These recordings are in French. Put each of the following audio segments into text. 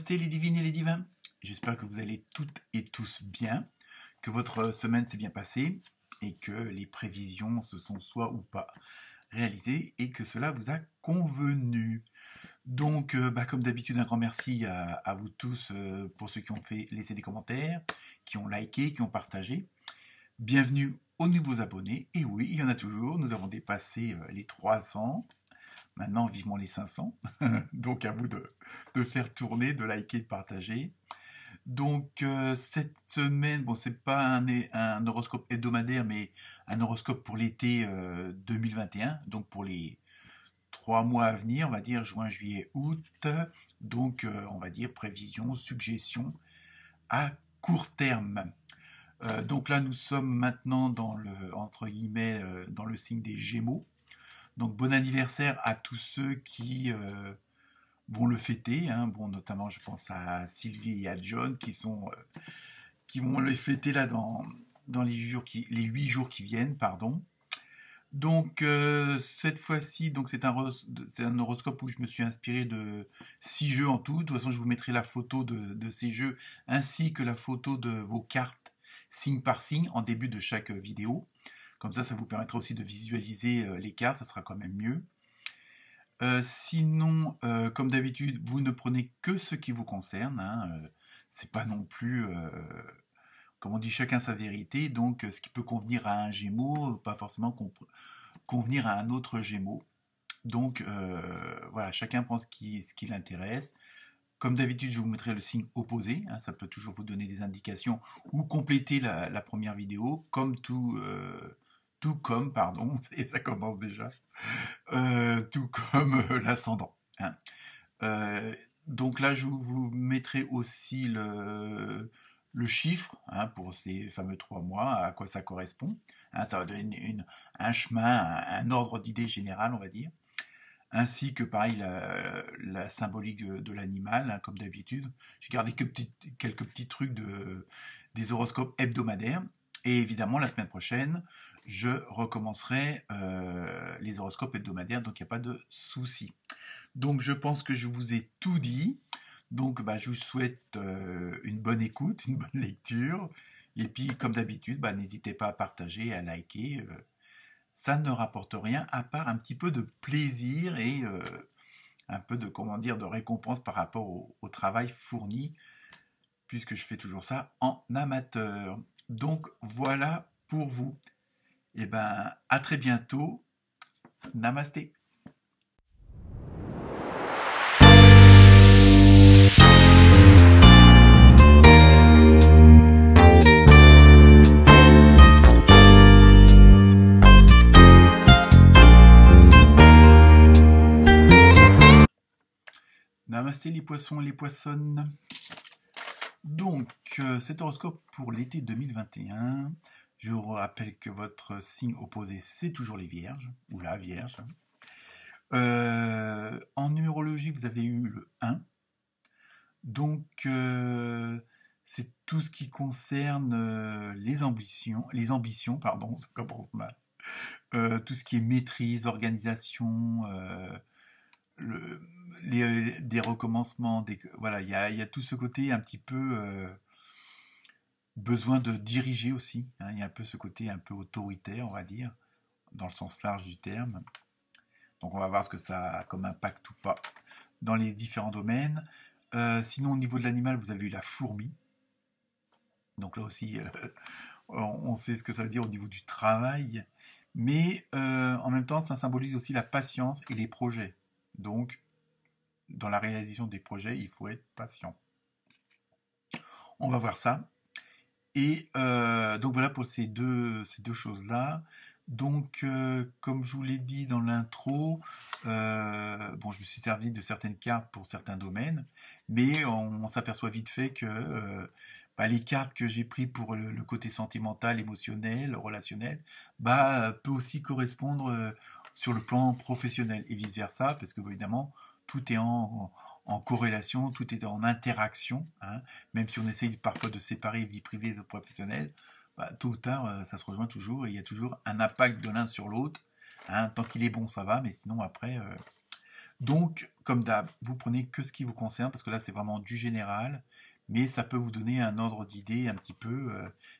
Namasté les divines et les divins. J'espère que vous allez toutes et tous bien, que votre semaine s'est bien passée et que les prévisions se sont soit ou pas réalisées et que cela vous a convenu. Donc, comme d'habitude, un grand merci à vous tous pour ceux qui ont laissé des commentaires, qui ont liké, qui ont partagé. Bienvenue aux nouveaux abonnés. Et oui, il y en a toujours. Nous avons dépassé les 300. Maintenant, vivement les 500. Donc, à vous de faire tourner, de liker, de partager. Donc, cette semaine, bon, c'est pas un horoscope hebdomadaire, mais un horoscope pour l'été 2021. Donc, pour les 3 mois à venir, on va dire juin, juillet, août. Donc, on va dire prévision, suggestion à court terme. Donc là, nous sommes maintenant dans le, entre guillemets, dans le signe des Gémeaux. Donc, bon anniversaire à tous ceux qui vont le fêter. Hein. Bon, notamment, je pense à Sylvie et à John qui vont le fêter là dans les 8 jours qui viennent, pardon. Donc, cette fois-ci, donc c'est un horoscope où je me suis inspiré de 6 jeux en tout. De toute façon, je vous mettrai la photo de ces jeux ainsi que la photo de vos cartes signe par signe en début de chaque vidéo. Comme ça vous permettra aussi de visualiser les cartes, ça sera quand même mieux. Sinon, comme d'habitude, vous ne prenez que ce qui vous concerne. Hein, c'est pas non plus, comme on dit, chacun sa vérité. Donc, ce qui peut convenir à un Gémeaux, pas forcément convenir à un autre Gémeaux. Donc, voilà, chacun prend ce qui l'intéresse. Comme d'habitude, je vous mettrai le signe opposé. Hein, ça peut toujours vous donner des indications ou compléter la première vidéo, comme tout comme, pardon, et ça commence déjà, tout comme l'ascendant. Hein. Donc là, je vous mettrai aussi le chiffre hein, pour ces fameux 3 mois, à quoi ça correspond. Hein, ça va donner un chemin, un ordre d'idées général, on va dire. Ainsi que, pareil, la symbolique de l'animal, hein, comme d'habitude. J'ai gardé quelques petits trucs des horoscopes hebdomadaires. Et évidemment, la semaine prochaine, je recommencerai les horoscopes hebdomadaires, donc il n'y a pas de souci. Donc, je pense que je vous ai tout dit. Donc, je vous souhaite une bonne écoute, une bonne lecture. Et puis, comme d'habitude, n'hésitez pas à partager, à liker. Ça ne rapporte rien à part un petit peu de plaisir et un peu de, de récompense par rapport au travail fourni, puisque je fais toujours ça en amateur. Donc, voilà pour vous. Et à très bientôt. Namasté. Namasté les poissons et les poissonnes. Donc, cet horoscope pour l'été 2021, je vous rappelle que votre signe opposé, c'est toujours les vierges, ou la vierge. En numérologie, vous avez eu le 1. Donc, c'est tout ce qui concerne les ambitions, pardon, ça commence mal. Tout ce qui est maîtrise, organisation, des recommencements, voilà, il y a tout ce côté un petit peu besoin de diriger aussi. Hein, il y a un peu ce côté un peu autoritaire, on va dire, dans le sens large du terme. Donc on va voir ce que ça a comme impact ou pas dans les différents domaines. Sinon au niveau de l'animal, vous avez eu la fourmi. Donc là aussi, on sait ce que ça veut dire au niveau du travail. Mais en même temps, ça symbolise aussi la patience et les projets. Donc, dans la réalisation des projets, il faut être patient. On va voir ça. Et donc voilà pour ces deux choses-là. Donc, comme je vous l'ai dit dans l'intro, je me suis servi de certaines cartes pour certains domaines, mais on s'aperçoit vite fait que les cartes que j'ai prises pour le côté sentimental, émotionnel, relationnel, peut aussi correspondre sur le plan professionnel et vice-versa, parce que évidemment, tout est en corrélation, tout est en interaction, hein, même si on essaye parfois de séparer vie privée et vie professionnelle, tôt ou tard, ça se rejoint toujours, et il y a toujours un impact de l'un sur l'autre. Hein, tant qu'il est bon, ça va, mais sinon après... Donc, comme d'hab, vous prenez que ce qui vous concerne, parce que là, c'est vraiment du général, mais ça peut vous donner un ordre d'idée un petit peu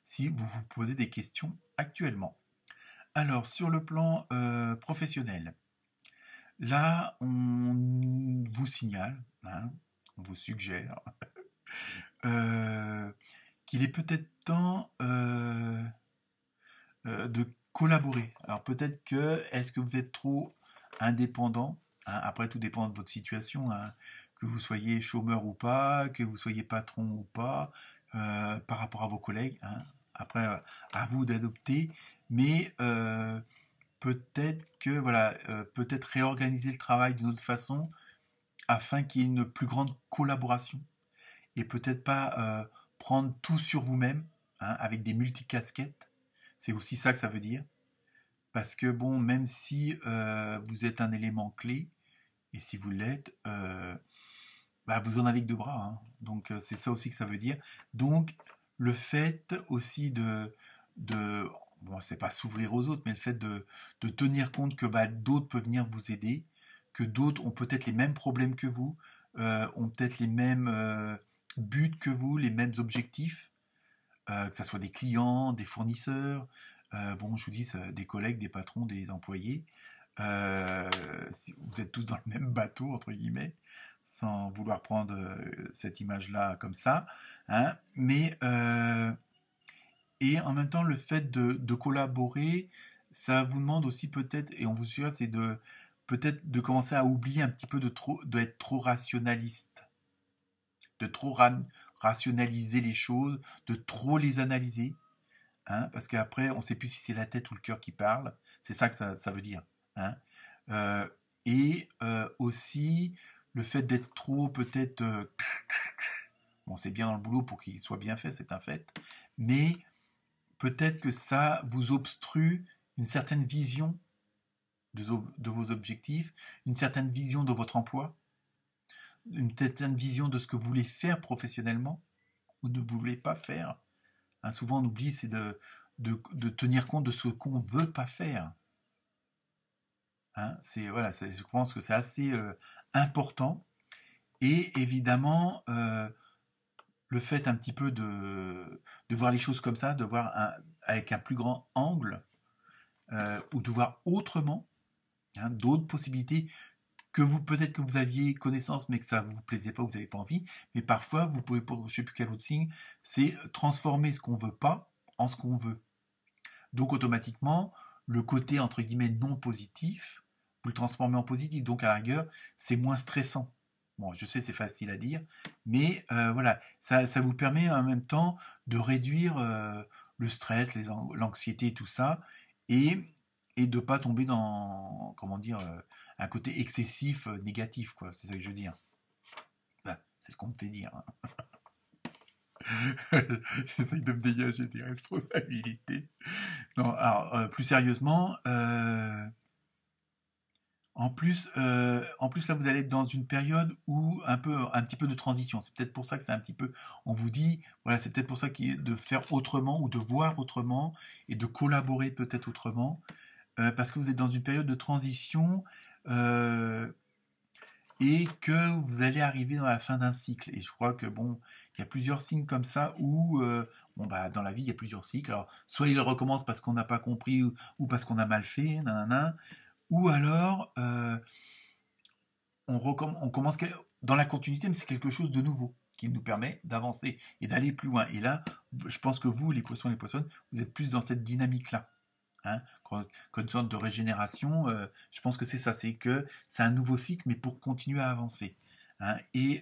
si vous vous posez des questions actuellement. Alors, sur le plan professionnel, là, on vous signale, hein, on vous suggère euh, qu'il est peut-être temps de collaborer. Alors peut-être que, est-ce que vous êtes trop indépendant, hein, après tout dépend de votre situation, hein, que vous soyez chômeur ou pas, que vous soyez patron ou pas, par rapport à vos collègues, hein. Après, à vous d'adopter, mais peut-être que, voilà, peut-être réorganiser le travail d'une autre façon afin qu'il y ait une plus grande collaboration et peut-être pas prendre tout sur vous-même, hein, avec des multicasquettes. C'est aussi ça que ça veut dire. Parce que bon, même si vous êtes un élément clé, et si vous l'êtes, bah, vous en avez que deux bras, hein. Donc c'est ça aussi que ça veut dire. Donc le fait aussi de bon, c'est pas s'ouvrir aux autres, mais le fait de tenir compte que bah, d'autres peuvent venir vous aider, que d'autres ont peut-être les mêmes problèmes que vous, ont peut-être les mêmes buts que vous, les mêmes objectifs, que ce soit des clients, des fournisseurs, bon, je vous dis, des collègues, des patrons, des employés. Vous êtes tous dans le même bateau, entre guillemets, sans vouloir prendre cette image-là comme ça, hein. Mais, et en même temps, le fait de collaborer, ça vous demande aussi peut-être, et on vous suggère, c'est de peut-être de commencer à oublier un petit peu d'être trop rationaliste, de trop rationaliser les choses, de trop les analyser, hein, parce qu'après, on ne sait plus si c'est la tête ou le cœur qui parle. C'est ça que ça veut dire, hein. Euh, et aussi, le fait d'être trop, peut-être... bon, c'est bien dans le boulot pour qu'il soit bien fait, c'est un fait. Mais peut-être que ça vous obstrue une certaine vision de vos objectifs, une certaine vision de votre emploi, une certaine vision de ce que vous voulez faire professionnellement ou ne voulez pas faire. Hein, souvent, on oublie, c'est de tenir compte de ce qu'on ne veut pas faire. Hein, voilà, je pense que c'est assez important. Et évidemment, le fait un petit peu de voir les choses comme ça, de voir avec un plus grand angle, ou de voir autrement, hein, d'autres possibilités que vous peut-être que vous aviez connaissance, mais que ça ne vous plaisait pas, vous n'avez pas envie. Mais parfois, vous pouvez, je ne sais plus quel autre signe, c'est transformer ce qu'on ne veut pas en ce qu'on veut. Donc automatiquement, le côté entre guillemets non positif, vous le transformez en positif. Donc à la rigueur, c'est moins stressant. Bon, je sais, c'est facile à dire, mais voilà, ça vous permet en même temps de réduire le stress, l'anxiété et tout ça, et, et de ne pas tomber dans, comment dire, un côté excessif négatif, quoi. C'est ça que je veux dire. Enfin, c'est ce qu'on me fait dire, hein. J'essaye de me dégager des responsabilités. Non, alors, plus sérieusement, en plus là, vous allez être dans une période où un petit peu de transition. C'est peut-être pour ça que c'est un petit peu, on vous dit, voilà, c'est peut-être pour ça qu'il est de faire autrement ou de voir autrement et de collaborer peut-être autrement, parce que vous êtes dans une période de transition euh, et que vous allez arriver dans la fin d'un cycle. Et je crois que bon, il y a plusieurs signes comme ça où, bon bah, dans la vie, il y a plusieurs cycles. Alors, soit il recommence parce qu'on n'a pas compris ou parce qu'on a mal fait, nanana, ou alors on commence dans la continuité, mais c'est quelque chose de nouveau qui nous permet d'avancer et d'aller plus loin. Et là, je pense que vous, les poissons et les poissonnes, vous êtes plus dans cette dynamique-là. Hein, une sorte de régénération, je pense que c'est ça, c'est que c'est un nouveau cycle, mais pour continuer à avancer. Hein. Et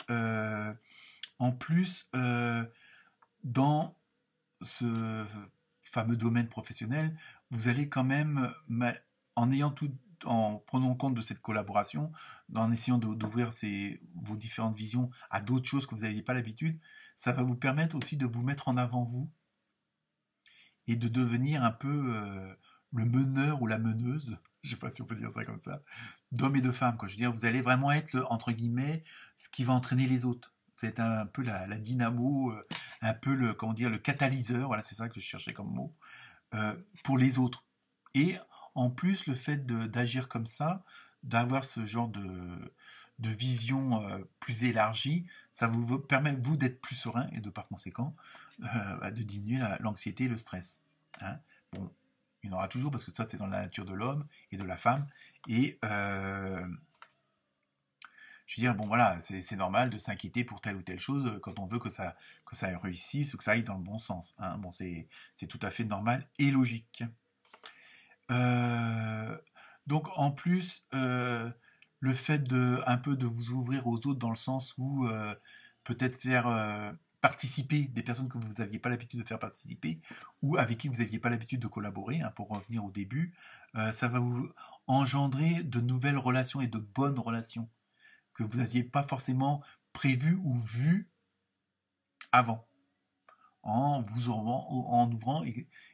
en plus, dans ce fameux domaine professionnel, vous allez quand même, en ayant tout, en prenant compte de cette collaboration, en essayant d'ouvrir vos différentes visions à d'autres choses que vous n'aviez pas l'habitude, ça va vous permettre aussi de vous mettre en avant vous et de devenir un peu le meneur ou la meneuse, je ne sais pas si on peut dire ça comme ça, d'hommes et de femmes, quoi. Je veux dire, vous allez vraiment être, entre guillemets, ce qui va entraîner les autres. Vous êtes un peu la dynamo, un peu comment dire, le catalyseur, voilà, c'est ça que je cherchais comme mot, pour les autres. Et en plus, le fait d'agir comme ça, d'avoir ce genre de vision plus élargie, ça vous permet, vous, d'être plus serein et de, par conséquent, de diminuer l'anxiété et le stress. Hein. Bon, il y en aura toujours parce que ça, c'est dans la nature de l'homme et de la femme. Et je veux dire, bon voilà, c'est normal de s'inquiéter pour telle ou telle chose quand on veut que ça réussisse ou que ça aille dans le bon sens. Hein. Bon, c'est tout à fait normal et logique. Euh, donc en plus, le fait de un peu de vous ouvrir aux autres dans le sens où peut-être faire participer des personnes que vous n'aviez pas l'habitude de faire participer ou avec qui vous n'aviez pas l'habitude de collaborer, hein, pour revenir au début, ça va vous engendrer de nouvelles relations et de bonnes relations que vous n'aviez pas forcément prévues ou vues avant en ouvrant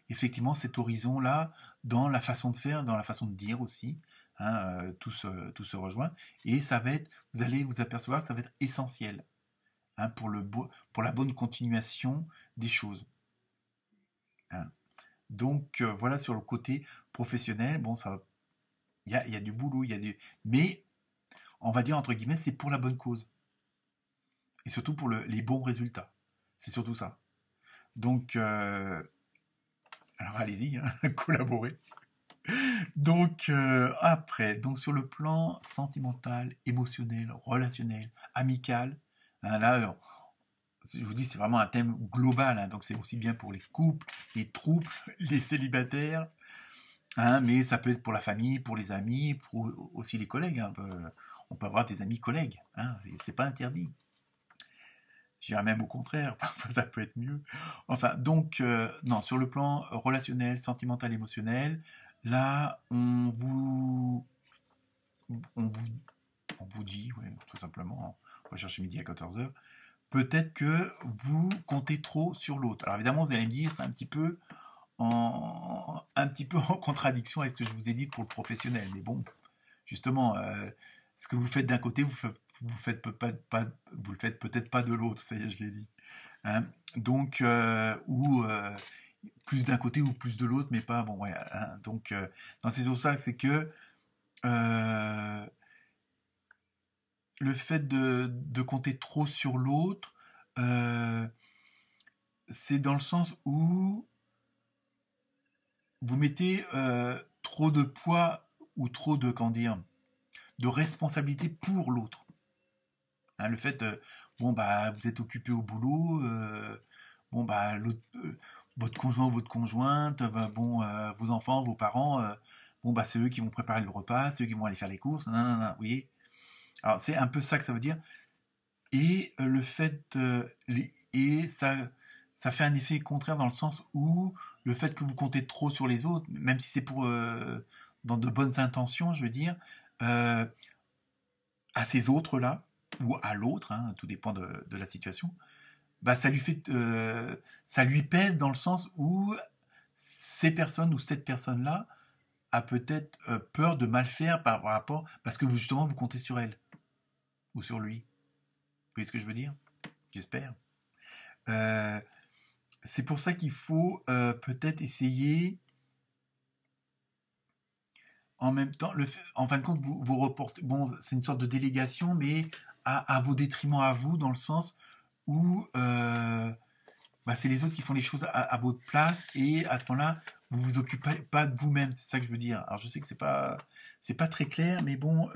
effectivement cet horizon-là dans la façon de faire, dans la façon de dire aussi. Hein, tout se rejoint. Et ça va être, vous allez vous apercevoir, ça va être essentiel, hein, pour la bonne continuation des choses. Hein. Donc voilà sur le côté professionnel, bon, y a du boulot, mais on va dire entre guillemets, c'est pour la bonne cause. Et surtout pour les bons résultats. C'est surtout ça. Donc, alors allez-y, hein, collaborez. Donc après, donc sur le plan sentimental, émotionnel, relationnel, amical, hein, là, je vous dis, c'est vraiment un thème global, hein, donc c'est aussi bien pour les couples, les trouples, les célibataires, hein, mais ça peut être pour la famille, pour les amis, pour aussi les collègues. Hein, on peut avoir des amis collègues, hein, c'est pas interdit. Je dirais même au contraire, parfois ça peut être mieux. Enfin, donc, non, sur le plan relationnel, sentimental, émotionnel, là, on vous, on vous dit, ouais, tout simplement, on va chercher midi à 14 heures, peut-être que vous comptez trop sur l'autre. Alors évidemment, vous allez me dire, c'est un petit peu en contradiction avec ce que je vous ai dit pour le professionnel. Mais bon, justement, ce que vous faites d'un côté, vous le faites peut-être pas de l'autre, ça y est, je l'ai dit. Hein. Donc, ou plus d'un côté ou plus de l'autre, mais pas bon. Ouais, hein. Donc, c'est sur ça, c'est que euh, le fait de compter trop sur l'autre, euh, c'est dans le sens où vous mettez trop de poids ou trop de, comment dire, de responsabilité pour l'autre. Hein, le fait, bon, bah, vous êtes occupé au boulot, bon, bah, votre conjoint ou votre conjointe, bon, vos enfants, vos parents, bon, bah, c'est eux qui vont préparer le repas, c'est eux qui vont aller faire les courses, non, non, non, vous voyez. Alors, c'est un peu ça que ça veut dire. Et le fait, et ça fait un effet contraire dans le sens où le fait que vous comptez trop sur les autres, même si c'est pour, dans de bonnes intentions, je veux dire, euh, à ces autres-là, ou à l'autre, hein, tout dépend de la situation, bah ça lui pèse dans le sens où ces personnes ou cette personne-là a peut-être peur de mal faire par rapport, parce que justement vous comptez sur elle ou sur lui. Vous voyez ce que je veux dire? J'espère. Euh, c'est pour ça qu'il faut peut-être essayer en même temps, en fin de compte, vous reportez, bon, c'est une sorte de délégation, mais à vos détriments à vous, dans le sens où bah, c'est les autres qui font les choses à votre place, et à ce moment-là, vous vous occupez pas de vous-même, c'est ça que je veux dire. Alors je sais que c'est pas très clair, mais bon,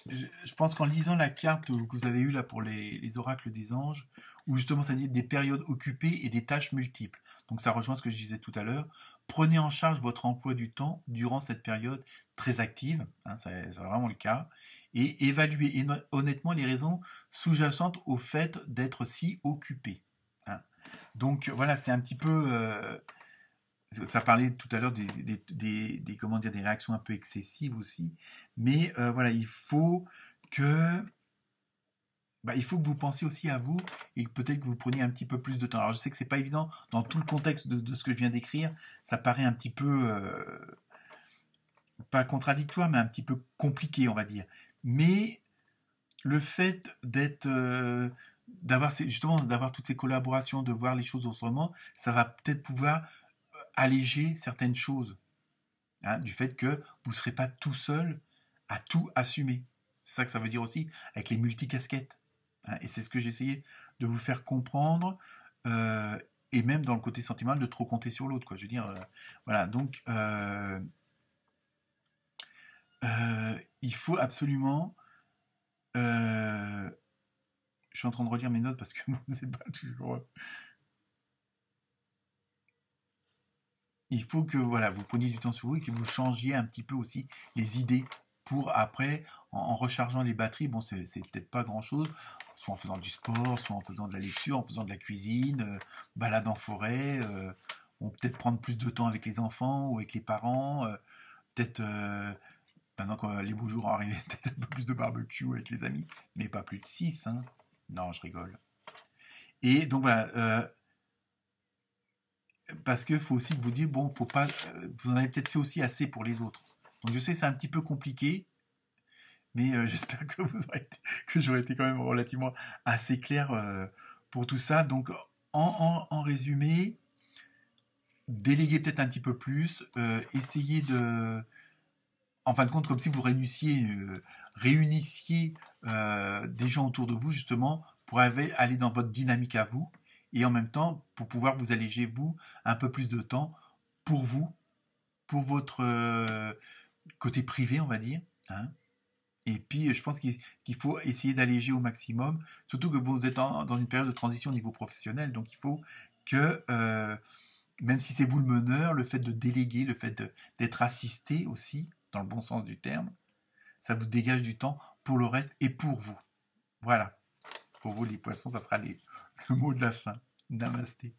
je pense qu'en lisant la carte que vous avez eue là pour les oracles des anges, où justement ça dit des périodes occupées et des tâches multiples. Donc ça rejoint ce que je disais tout à l'heure. Prenez en charge votre emploi du temps durant cette période très active, hein, c'est vraiment le cas, et évaluez honnêtement les raisons sous-jacentes au fait d'être si occupé. Hein. Donc voilà, c'est un petit peu... ça parlait tout à l'heure comment dire, des réactions un peu excessives aussi. Mais voilà, que il faut que vous pensiez aussi à vous et peut-être que vous preniez un petit peu plus de temps. Alors je sais que c'est pas évident dans tout le contexte de ce que je viens d'écrire, ça paraît un petit peu pas contradictoire, mais un petit peu compliqué, on va dire. Mais le fait d'avoir toutes ces collaborations, de voir les choses autrement, ça va peut-être pouvoir alléger certaines choses, hein, du fait que vous ne serez pas tout seul à tout assumer. C'est ça que ça veut dire aussi, avec les multicasquettes. Hein. Et c'est ce que j'ai essayé de vous faire comprendre, euh, et même dans le côté sentimental, de trop compter sur l'autre, quoi. Je veux dire, voilà, donc il faut absolument... euh, je suis en train de relire mes notes parce que bon, c'est pas toujours... Il faut que voilà, vous preniez du temps sur vous et que vous changiez un petit peu aussi les idées pour après, en rechargeant les batteries, bon, c'est peut-être pas grand-chose, soit en faisant du sport, soit en faisant de la lecture, en faisant de la cuisine, balade en forêt, on peut-être prendre plus de temps avec les enfants ou avec les parents, peut-être, maintenant que les beaux jours vont arriver, peut-être un peu plus de barbecue avec les amis, mais pas plus de 6, hein. Non, je rigole. Et donc voilà, parce qu'il faut aussi que vous dire, bon, faut pas, vous en avez peut-être fait aussi assez pour les autres. Donc je sais, c'est un petit peu compliqué, mais j'espère que que j'aurais été quand même relativement assez clair pour tout ça. Donc en résumé, déléguer peut-être un petit peu plus, essayer de, en fin de compte, comme si vous réunissiez des gens autour de vous justement pour aller dans votre dynamique à vous et en même temps pour pouvoir vous alléger vous un peu plus de temps pour vous, pour votre côté privé, on va dire. Hein. Et puis, je pense qu'il faut essayer d'alléger au maximum, surtout que vous êtes dans une période de transition au niveau professionnel, donc il faut que, même si c'est vous le meneur, le fait de déléguer, le fait d'être assisté aussi, dans le bon sens du terme, ça vous dégage du temps pour le reste et pour vous. Voilà. Pour vous, les poissons, ça sera le mot de la fin. Namasté.